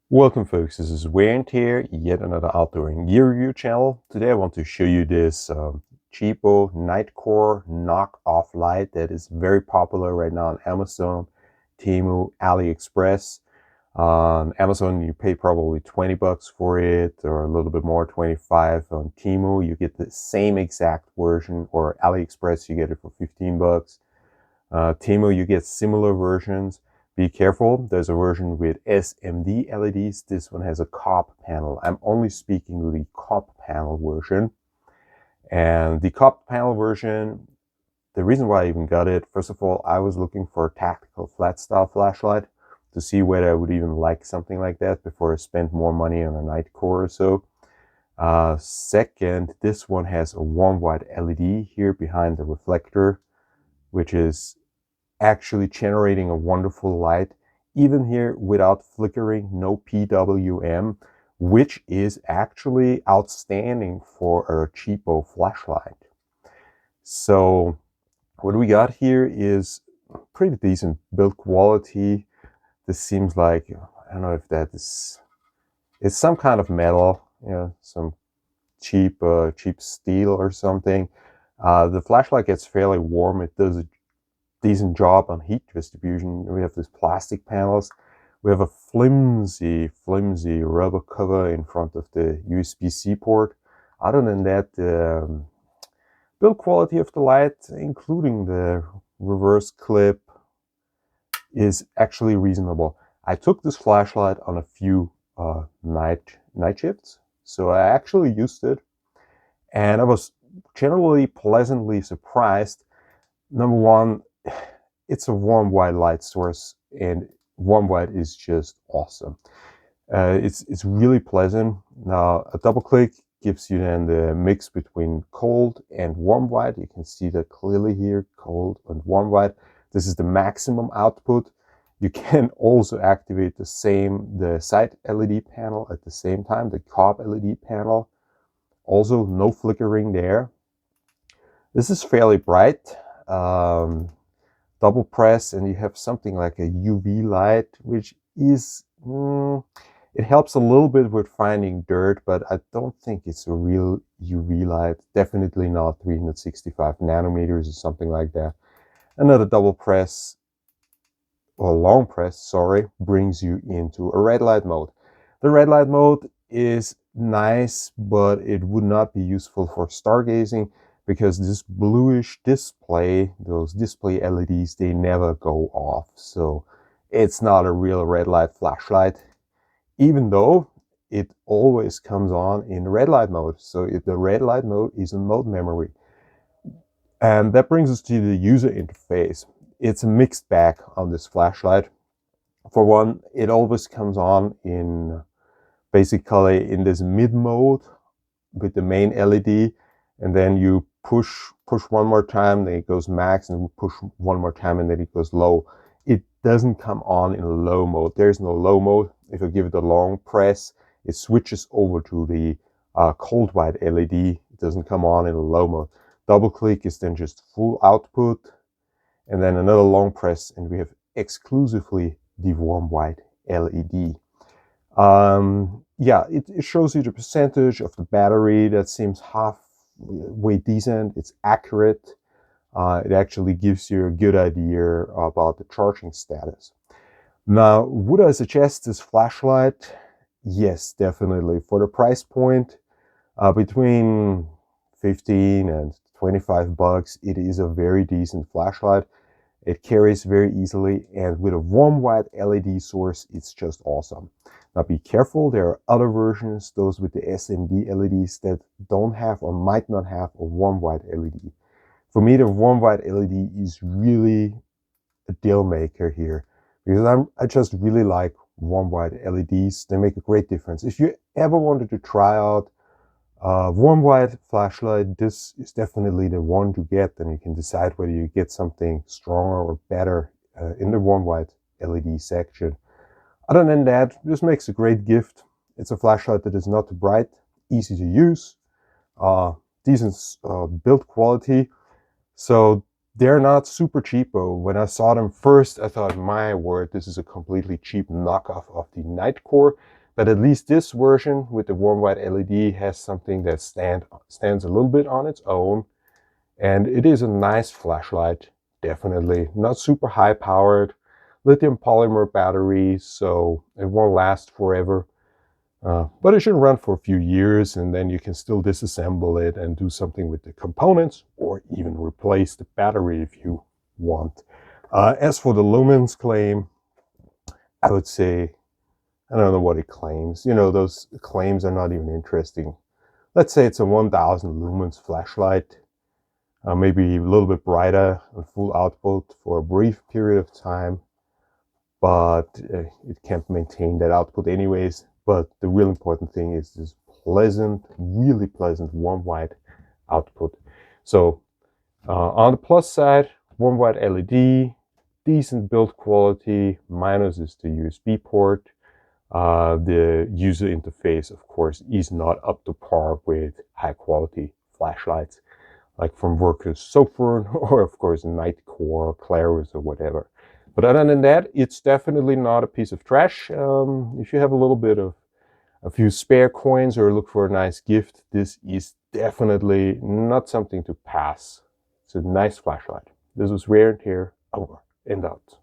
Welcome folks, this is Wayne here, yet another outdoor and gear review channel. Today I want to show you this cheapo Nitecore knockoff light that is very popular right now on Amazon, Temu, Aliexpress. On Amazon you pay probably 20 bucks for it, or a little bit more, 25. On Temu you get the same exact version, or Aliexpress you get it for 15 bucks. Temu you get similar versions. Be careful, there's a version with SMD LEDs. This one has a COP panel. I'm only speaking to the COP panel version. And the COP panel version, the reason why I even got it, first of all, I was looking for a tactical flat style flashlight to see whether I would even like something like that before I spent more money on a Nitecore or so. Second, this one has a warm white LED here behind the reflector, which is actually generating a wonderful light, even here without flickering, no PWM, which is actually outstanding for a cheapo flashlight. So what we got here is pretty decent build quality. This seems like, I don't know if that is, it's some kind of metal, some cheap steel or something. The flashlight gets fairly warm. It does a decent job on heat distribution. We have these plastic panels. We have a flimsy rubber cover in front of the USB-C port. Other than that, the build quality of the light, including the reverse clip, is actually reasonable. I took this flashlight on a few night shifts, so I actually used it, and I was generally pleasantly surprised. Number one, it's a warm white light source, and warm white is just awesome. It's really pleasant. Now a double click gives you then the mix between cold and warm white. You can see that clearly here, cold and warm white. This is the maximum output. You can also activate the side LED panel at the same time, the COB LED panel. Also no flickering there. This is fairly bright. Double press and you have something like a UV light, which is, it helps a little bit with finding dirt, but I don't think it's a real UV light. Definitely not 365 nanometers or something like that. Another double press, or long press, sorry, brings you into a red light mode. The red light mode is nice, but it would not be useful for stargazing, because this bluish display, those display LEDs, they never go off. So it's not a real red light flashlight, even though it always comes on in red light mode. So if the red light mode is in mode memory. And that brings us to the user interface. It's a mixed bag on this flashlight. For one, it always comes on in basically in this mid mode with the main LED, and then you push one more time, then it goes max, and push one more time, and then it goes low. It doesn't come on in low mode. There's no low mode. If you give it a long press, it switches over to the cold white LED. It doesn't come on in a low mode. Double click is then just full output, and then another long press, and we have exclusively the warm white LED. Yeah, it shows you the percentage of the battery. That seems halfway decent. It's accurate. It actually gives you a good idea about the charging status. Now, would I suggest this flashlight? Yes, definitely. For the price point, between 15 and 25 bucks, it is a very decent flashlight. It carries very easily, and with a warm white LED source, it's just awesome. Now be careful, there are other versions, those with the SMD LEDs, that don't have or might not have a warm white LED. For me, the warm white LED is really a deal maker here, because I just really like warm white LEDs. They make a great difference. If you ever wanted to try out warm white flashlight, this is definitely the one to get. Then you can decide whether you get something stronger or better in the warm white LED section. Other than that, this makes a great gift. It's a flashlight that is not too bright, easy to use, decent build quality. So they're not super cheapo. When I saw them first, I thought, my word, this is a completely cheap knockoff of the Nitecore. But at least this version with the warm white LED has something that stands a little bit on its own. And it is a nice flashlight, definitely. Not super high powered, lithium polymer battery, so it won't last forever. But it should run for a few years, and then you can still disassemble it and do something with the components, or even replace the battery if you want. As for the lumens claim, I would say, I don't know what it claims. You know, those claims are not even interesting. Let's say it's a 1000 lumens flashlight, maybe a little bit brighter and full output for a brief period of time, but it can't maintain that output anyways. But the real important thing is this pleasant, really pleasant warm white output. So on the plus side, warm white LED, decent build quality. Minus is the USB port. The user interface, of course, is not up to par with high quality flashlights, like from Worker's Sophron or, of course, Nitecore, Clarus, or whatever. But other than that, it's definitely not a piece of trash. If you have a little bit of a few spare coins or look for a nice gift, this is definitely not something to pass. It's a nice flashlight. This was Wear and Tear, over and out.